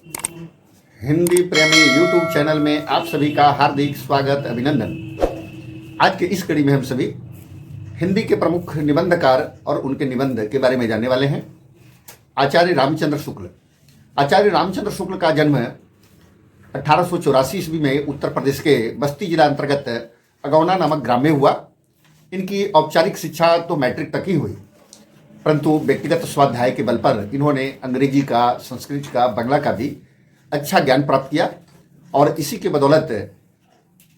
हिंदी प्रेमी YouTube channel में आप सभी का हार्दिक स्वागत, अभिनंदन। आज के इस कड़ी में हम सभी हिंदी के प्रमुख निबंधकार और उनके निबंध के बारे में जानने वाले हैं। आचार्य रामचंद्र शुक्ल। आचार्य रामचंद्र शुक्ल का जन्म 1884 ईस्वी में उत्तर प्रदेश के बस्ती जिला अंतर्गत अगौना नामक ग्राम में हुआ। इनकी औपचारिक शिक्षा तो मैट्रिक तक ही हुई, परंतु व्यक्तिगत स्वाध्याय के बल पर इन्होंने अंग्रेजी का, संस्कृत का, बांग्ला का भी अच्छा ज्ञान प्राप्त किया और इसी के बदौलत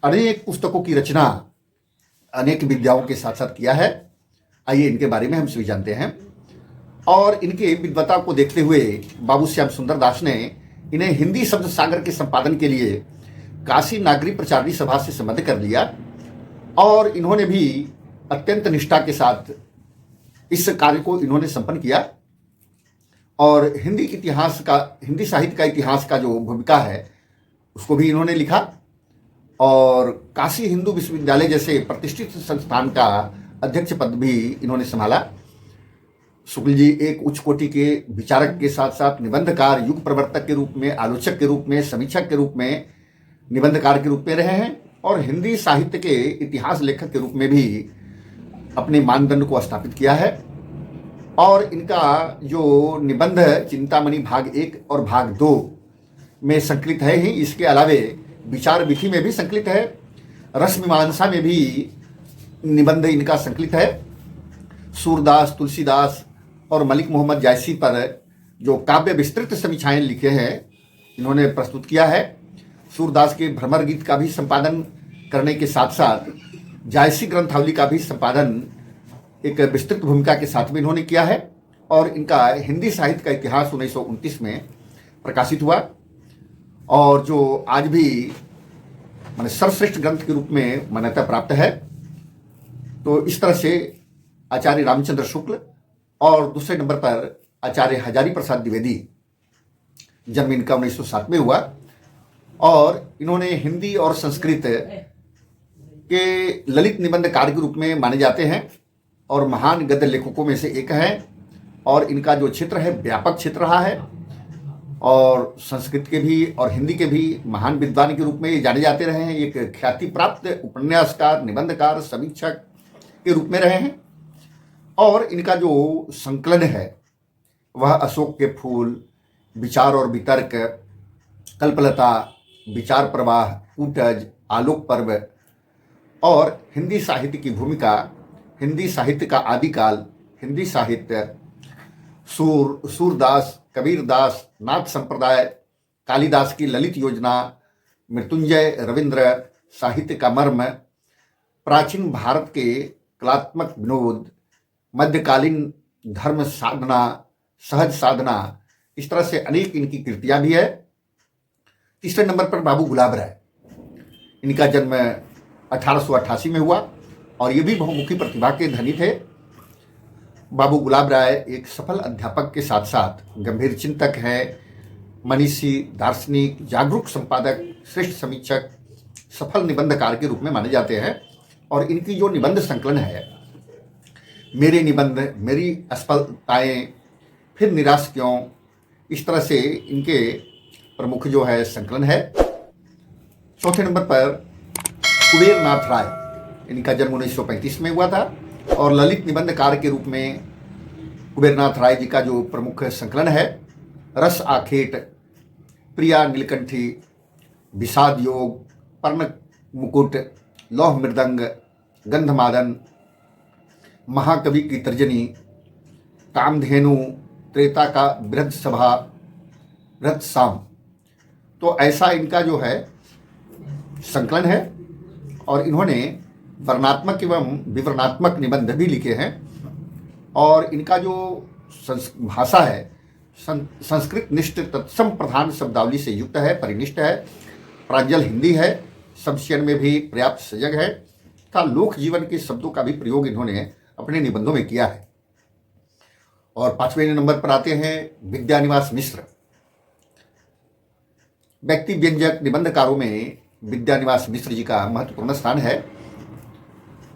अनेक पुस्तकों की रचना अनेक विद्याओं के साथ साथ किया है। आइए इनके बारे में हम सभी जानते हैं। और इनके विद्वता को देखते हुए बाबू श्याम सुंदर दास ने इन्हें हिंदी शब्द सागर के संपादन के लिए काशी नागरी प्रचारणी सभा से संबद्ध कर लिया और इन्होंने भी अत्यंत निष्ठा के साथ इस कार्य को इन्होंने संपन्न किया। और हिंदी साहित्य का इतिहास का जो भूमिका है उसको भी इन्होंने लिखा और काशी हिंदू विश्वविद्यालय जैसे प्रतिष्ठित संस्थान का अध्यक्ष पद भी इन्होंने संभाला। शुक्ल जी एक उच्च कोटि के विचारक के साथ साथ निबंधकार, युग प्रवर्तक के रूप में, आलोचक के रूप में, समीक्षक के रूप में, निबंधकार के रूप में रहे हैं और हिंदी साहित्य के इतिहास लेखक के रूप में भी अपने मानदंड को स्थापित किया है। और इनका जो निबंध चिंतामणि भाग 1 और भाग 2 में संकलित है ही, इसके अलावे विचार विधि में भी संकलित है, रस मीमांसा में भी निबंध इनका संकलित है। सूरदास, तुलसीदास और मलिक मोहम्मद जायसी पर जो काव्य विस्तृत समीक्षाएं लिखे हैं इन्होंने प्रस्तुत किया है। सूरदास के भ्रमर गीत का भी संपादन करने के साथ साथ जायसी ग्रंथावली का भी संपादन एक विस्तृत भूमिका के साथ में इन्होंने किया है और इनका हिंदी साहित्य का इतिहास 1929 में प्रकाशित हुआ और जो आज भी सर्वश्रेष्ठ ग्रंथ के रूप में मान्यता प्राप्त है। तो इस तरह से आचार्य रामचंद्र शुक्ल और दूसरे नंबर पर आचार्य हजारी प्रसाद द्विवेदी, जन्म इनका 1907 में हुआ और इन्होंने हिंदी और संस्कृत के ललित निबंधकार के रूप में माने जाते हैं और महान गद्य लेखकों में से एक है और इनका जो क्षेत्र है व्यापक क्षेत्र रहा है और संस्कृत के भी और हिंदी के भी महान विद्वान के रूप में ये जाने जाते रहे हैं। एक ख्याति प्राप्त उपन्यासकार, निबंधकार, समीक्षक के रूप में रहे हैं और इनका जो संकलन है वह अशोक के फूल, विचार और वितर्क, कल्पलता, विचार प्रवाह, कूटज, आलोक पर्व और हिंदी साहित्य की भूमिका, हिंदी साहित्य का आदिकाल, हिंदी साहित्य, सूरदास, कबीरदास, नाथ संप्रदाय, कालिदास की ललित योजना, मृत्युंजय, रविंद्र, साहित्य का मर्म, प्राचीन भारत के कलात्मक विनोद, मध्यकालीन धर्म साधना, सहज साधना, इस तरह से अनेक इनकी कृतियां भी है। तीसरे नंबर पर बाबू गुलाब राय। इनका जन्म 1888 में हुआ और ये भी बहुमुखी प्रतिभा के धनी थे। बाबू गुलाब राय एक सफल अध्यापक के साथ साथ गंभीर चिंतक हैं, मनीषी, दार्शनिक, जागरूक संपादक, श्रेष्ठ समीक्षक, सफल निबंधकार के रूप में माने जाते हैं और इनकी जो निबंध संकलन है, मेरे निबंध, मेरी असफलताएं, फिर निराश क्यों, इस तरह से इनके प्रमुख जो है संकलन है। चौथे नंबर पर कुबेरनाथ राय। इनका जन्म 1935 में हुआ था और ललित निबंधकार के रूप में कुबेरनाथ राय जी का जो प्रमुख संकलन है रस आखेट, प्रिया नीलकंठी, विषाद योग, पर्ण मुकुट, लौह मृदंग, गंधमादन, महाकवि की तर्जनी, कामधेनु, त्रेता का बृहद सभा, बृहद साम, तो ऐसा इनका जो है संकलन है और इन्होंने वर्णात्मक एवं विवरणात्मक निबंध भी लिखे हैं और इनका जो भाषा है संस्कृत निष्ठ तत्सम प्रधान शब्दावली से युक्त है, परिनिष्ठ है, प्रांजल हिंदी है, शब्दचयन में भी पर्याप्त सजग है तथा लोक जीवन के शब्दों का भी प्रयोग इन्होंने अपने निबंधों में किया है। और 5वें नंबर पर आते हैं विद्यानिवास मिश्र। व्यक्ति व्यंजक निबंधकारों में विद्यानिवास मिश्र जी का महत्वपूर्ण स्थान है।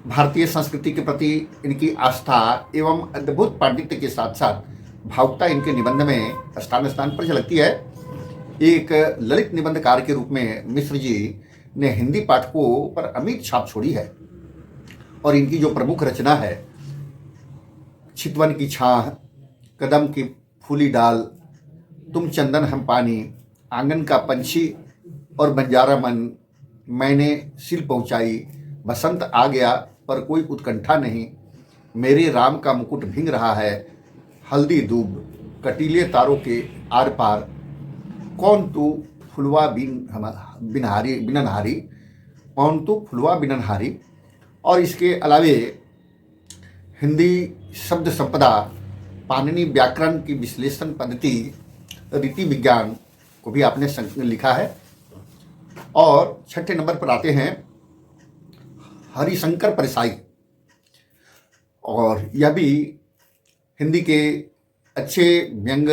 भारतीय संस्कृति के प्रति इनकी आस्था एवं अद्भुत पांडित्य के साथ साथ भावुकता इनके निबंध में स्थान स्थान पर झलकती है। एक ललित निबंधकार के रूप में मिश्र जी ने हिंदी पाठकों पर अमिट छाप छोड़ी है और इनकी जो प्रमुख रचना है चितवन की छाह, कदम की फूली डाल, तुम चंदन हम पानी, आंगन का पंछी और बंजारा मन, मैंने सिल पहुंचाई, बसंत आ गया पर कोई उत्कंठा नहीं, मेरे राम का मुकुट भींग रहा है, हल्दी दूब, कटीले तारों के आर पार, कौन तू फुलवा बिननहारी, कौन तू फुलवा बिननहारी। और इसके अलावे हिंदी शब्द संपदा, पाणिनि व्याकरण की विश्लेषण पद्धति, रीति विज्ञान को भी आपने लिखा है। और छठे नंबर पर आते हैं हरिशंकर परसाई, और यह भी हिंदी के अच्छे व्यंग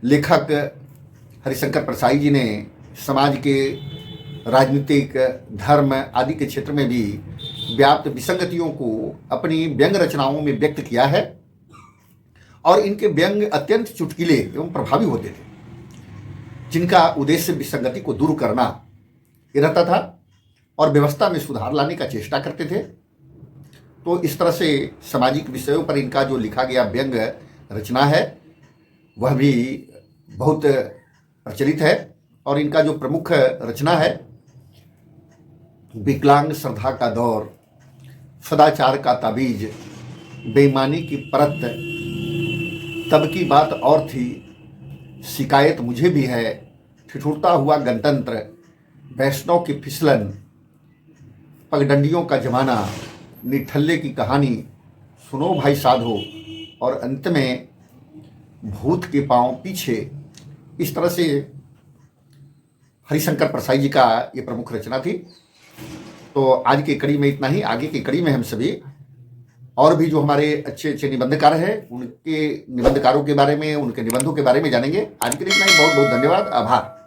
लेखक हरिशंकर परसाई जी ने समाज के राजनीतिक, धर्म आदि के क्षेत्र में भी व्याप्त विसंगतियों को अपनी व्यंग रचनाओं में व्यक्त किया है और इनके व्यंग अत्यंत चुटकीले एवं प्रभावी होते थे, जिनका उद्देश्य विसंगति को दूर करना रहता था और व्यवस्था में सुधार लाने का चेष्टा करते थे। तो इस तरह से सामाजिक विषयों पर इनका जो लिखा गया व्यंग रचना है वह भी बहुत प्रचलित है। और इनका जो प्रमुख रचना है विकलांग श्रद्धा का दौर, सदाचार का ताबीज, बेईमानी की परत, तब की बात और थी, शिकायत मुझे भी है, ठिठुरता हुआ गणतंत्र, वैष्णव की फिसलन, पगडंडियों का जमाना, निठल्ले की कहानी, सुनो भाई साधो, और अंत में भूत के पांव पीछे। इस तरह से हरिशंकर परसाई जी का ये प्रमुख रचना थी। तो आज की कड़ी में इतना ही। आगे की कड़ी में हम सभी और भी जो हमारे अच्छे अच्छे निबंधकार हैं उनके निबंधकारों के बारे में, उनके निबंधों के बारे में जानेंगे। आज के लिए इतना ही। बहुत बहुत धन्यवाद, आभार।